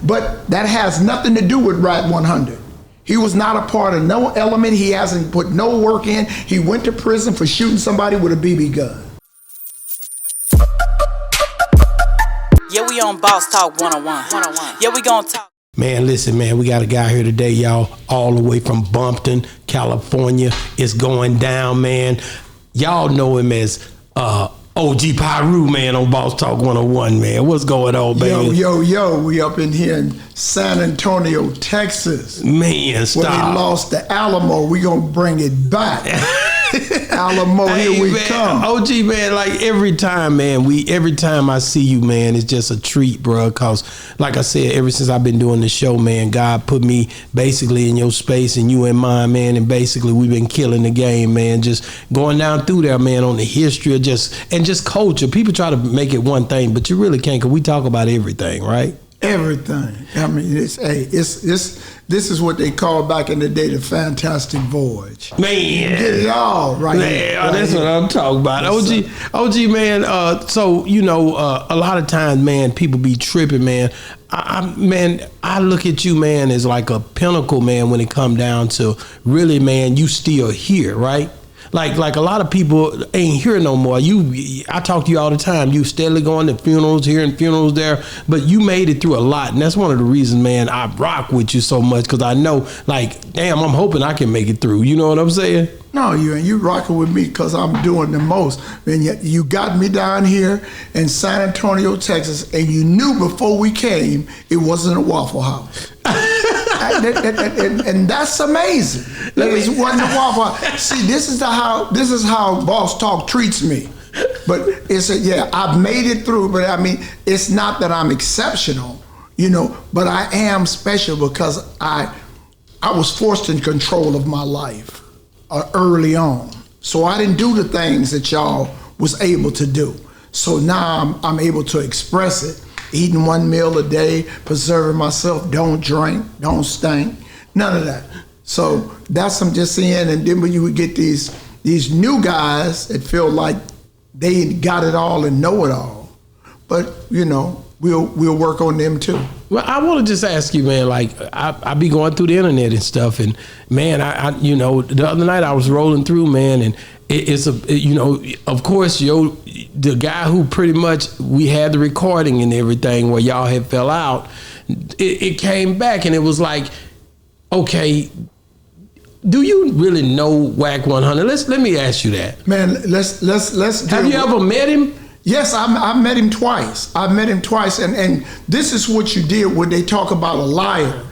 But that has nothing to do with Rat 100. He was not a part of no element. He hasn't put no work in. He went to prison for shooting somebody with a BB gun. Yeah, we on Boss Talk 101. Yeah, we gonna talk. Man, listen, man, we got a guy here today, y'all, all the way from Bumpton, California. It's going down, man. Y'all know him as OG PIRU, man, on Boss Talk 101, man. What's going on, baby? Yo, we up in here in San Antonio, Texas. Man, stop. Where we lost the Alamo, we gonna bring it back. Alamo, hey, here we man, come. OG, man, like every time I see you, man, it's just a treat, bro. Cause like I said, ever since I've been doing the show, man, God put me basically in your space and you in mine, man. And basically we've been killing the game, man. Just going down through there, man, on the history of just culture. People try to make it one thing, but you really can't, cause we talk about everything, right? Everything. I mean, this is what they called back in the day the Fantastic Voyage. Man, get it all right. Man, right that's here. What I'm talking about. OG, man. So you know, a lot of times, man, people be tripping, man. I look at you, man, as like a pinnacle, man. When it come down to really, man, you still here, right? Like a lot of people ain't here no more. I talk to you all the time. You steadily going to funerals here and funerals there, but you made it through a lot, and that's one of the reasons, man, I rock with you so much because I know, like, damn, I'm hoping I can make it through. You know what I'm saying? No, you rocking with me because I'm doing the most. And yet you got me down here in San Antonio, Texas, and you knew before we came it wasn't a Waffle House. and that's amazing. It wasn't a Waffle House. See, this is how Boss Talk treats me. But I've made it through. But I mean, it's not that I'm exceptional, you know. But I am special because I was forced in control of my life early on. So I didn't do the things that y'all was able to do. So now I'm able to express it. Eating one meal a day, preserving myself, don't drink, don't stink, none of that. So that's I'm just saying. And then when you would get these new guys that feel like they got it all and know it all, but you know, we'll work on them too. Well, I want to just ask you, man, like I be going through the internet and stuff, and man, I you know, the other night I was rolling through, man, and you know, of course, the guy who pretty much we had the recording and everything where y'all had fell out, it came back and it was like, okay, do you really know Wack 100? Let me ask you that, man. Let's. Have you ever met him? Yes, I met him twice. And this is what you did when they talk about a liar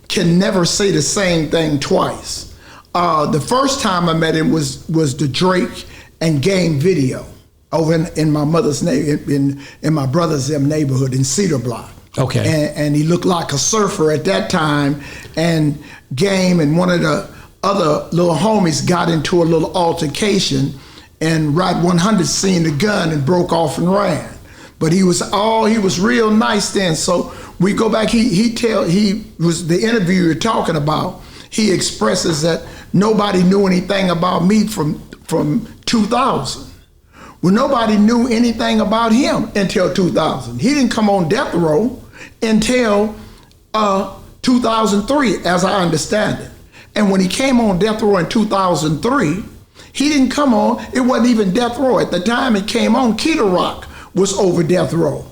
can never say the same thing twice. The first time I met him was the Drake and Game video over in my mother's in my brother's neighborhood in Cedar Block. Okay. And he looked like a surfer at that time. And Game and one of the other little homies got into a little altercation. And Rat 100 seen the gun and broke off and ran. But he was real nice then. So we go back, he was the interview you're talking about. He expresses that nobody knew anything about me from 2000. Well, nobody knew anything about him until 2000. He didn't come on death row until 2003, as I understand it. And when he came on death row in 2003, he didn't come on, it wasn't even death row. At the time it came on, Keter Rock was over death row.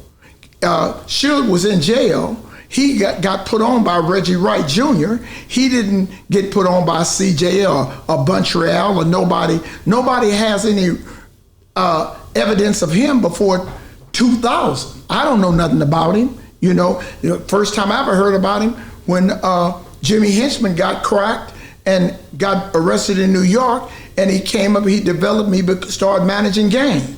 Suge was in jail. He got put on by Reggie Wright Jr. He didn't get put on by CJL or Bunchreal or nobody. Nobody has any evidence of him before 2000. I don't know nothing about him. You know, first time I ever heard about him when Jimmy Henchman got cracked and got arrested in New York, and he came up, he developed me, started managing Game.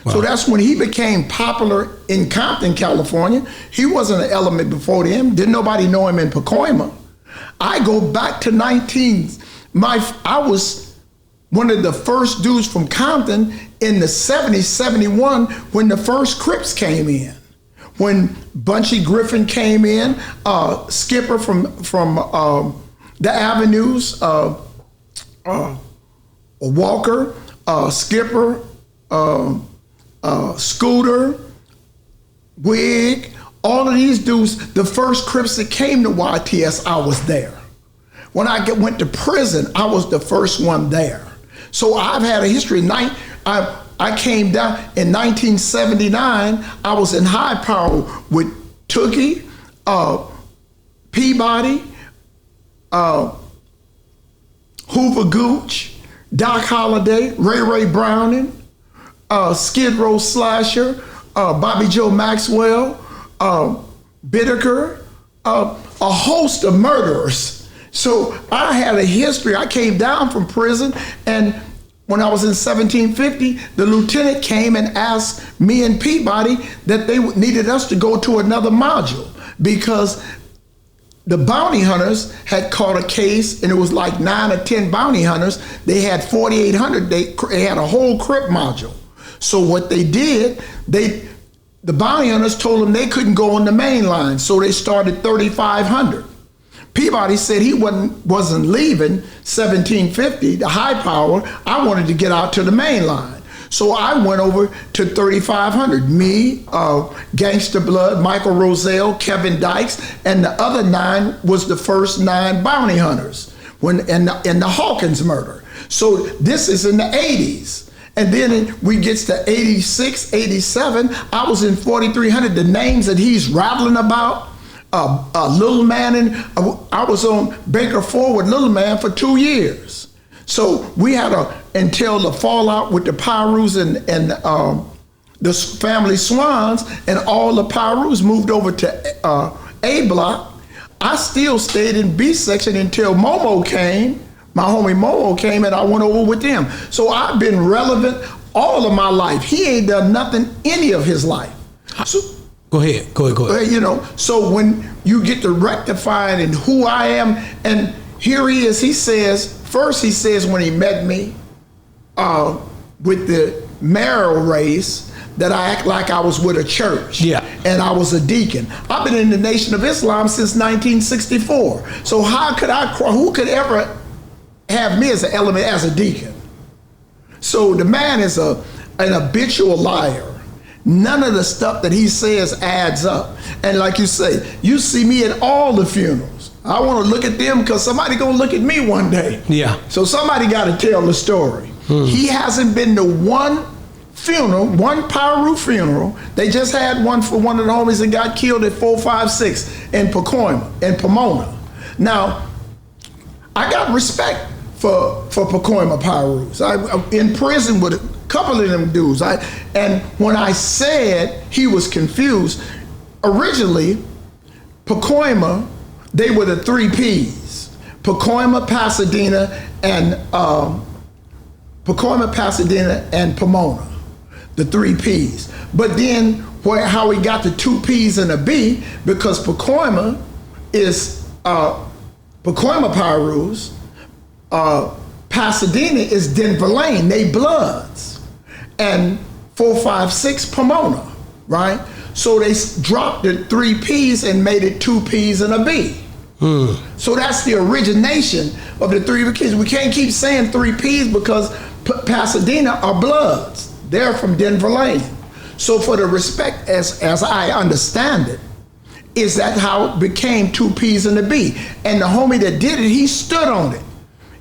Wow. So that's when he became popular in Compton, California. He wasn't an element before him. Didn't nobody know him in Pacoima. I go back to I was one of the first dudes from Compton in the 70s, 71, when the first Crips came in. When Bunchy Griffin came in, Skipper from the Avenues, Walker, Skipper, Scooter, Wig, all of these dudes, the first Crips that came to YTS, I was there. When I went to prison, I was the first one there. So I've had a history. I came down in 1979. I was in high power with Tookie, Peabody, Hoover Gooch, Doc Holliday, Ray Browning, Skid Row Slasher, Bobby Joe Maxwell, Bittaker, a host of murderers. So I had a history. I came down from prison, and when I was in 1750, the lieutenant came and asked me and Peabody that they needed us to go to another module because the bounty hunters had caught a case, and it was like 9 or 10 bounty hunters. They had 4,800. They had a whole Crip module. So what they did, the bounty hunters told them they couldn't go on the main line, so they started 3,500. Peabody said he wasn't leaving 1750, the high power. I wanted to get out to the main line. So I went over to 3,500. Me, Gangsta Blood, Michael Roselle, Kevin Dykes, and the other 9 was the first 9 bounty hunters in the Hawkins murder. So this is in the 80s. And then we gets to 86, 87. I was in 4,300. The names that he's rattling about, Little Man, and I was on Baker 4 with Little Man for 2 years. So we had until the fallout with the PIRUs and the family Swans, and all the PIRUs moved over to A block. I still stayed in B section until Momo came. My homie Momo came, and I went over with them. So I've been relevant all of my life. He ain't done nothing any of his life. So, Go ahead. you know, so when you get to rectifying and who I am, and here he is, he says when he met me with the mayoral race, that I act like I was with a church. Yeah. And I was a deacon. I've been in the Nation of Islam since 1964. So who could ever have me as an element as a deacon? So the man is an habitual liar. None of the stuff that he says adds up. And like you say, you see me at all the funerals. I want to look at them because somebody gonna look at me one day. Yeah. So somebody got to tell the story. He hasn't been to one funeral, one PIRU funeral. They just had one for one of the homies that got killed at 456 in Pomona. Now, I got respect for Pacoima PIRUs. I in prison with a couple of them dudes. And when I said he was confused, originally, Pacoima, they were the 3 Ps. Pacoima, Pasadena, and Pomona, the 3 Ps. But then how he got the 2 Ps and a B, because Pacoima is Pacoima PIRUs, Pasadena is Denver Lane, they bloods, and 456 Pomona, right? So they dropped the 3 Ps and made it 2 Ps and a B. So that's the origination of the 3 Ps. We can't keep saying 3 Ps because Pasadena are bloods. They're from Denver Lane. So for the respect, as I understand it, is that how it became 2 Ps and a B. And the homie that did it, he stood on it.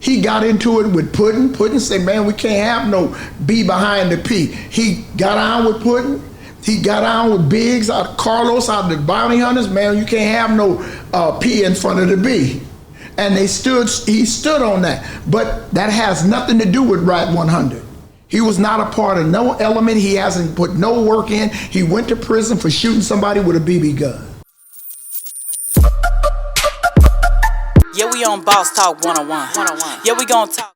He got into it with Puddin'. Puddin' said, man, we can't have no B behind the P. He got on with Puddin'. He got on with Biggs, Carlos out of the bounty hunters. Man, you can't have no P in front of the B. And he stood on that. But that has nothing to do with Rat 100. He was not a part of no element. He hasn't put no work in. He went to prison for shooting somebody with a BB gun. Yeah, we on Boss Talk 101. Yeah, we gonna talk.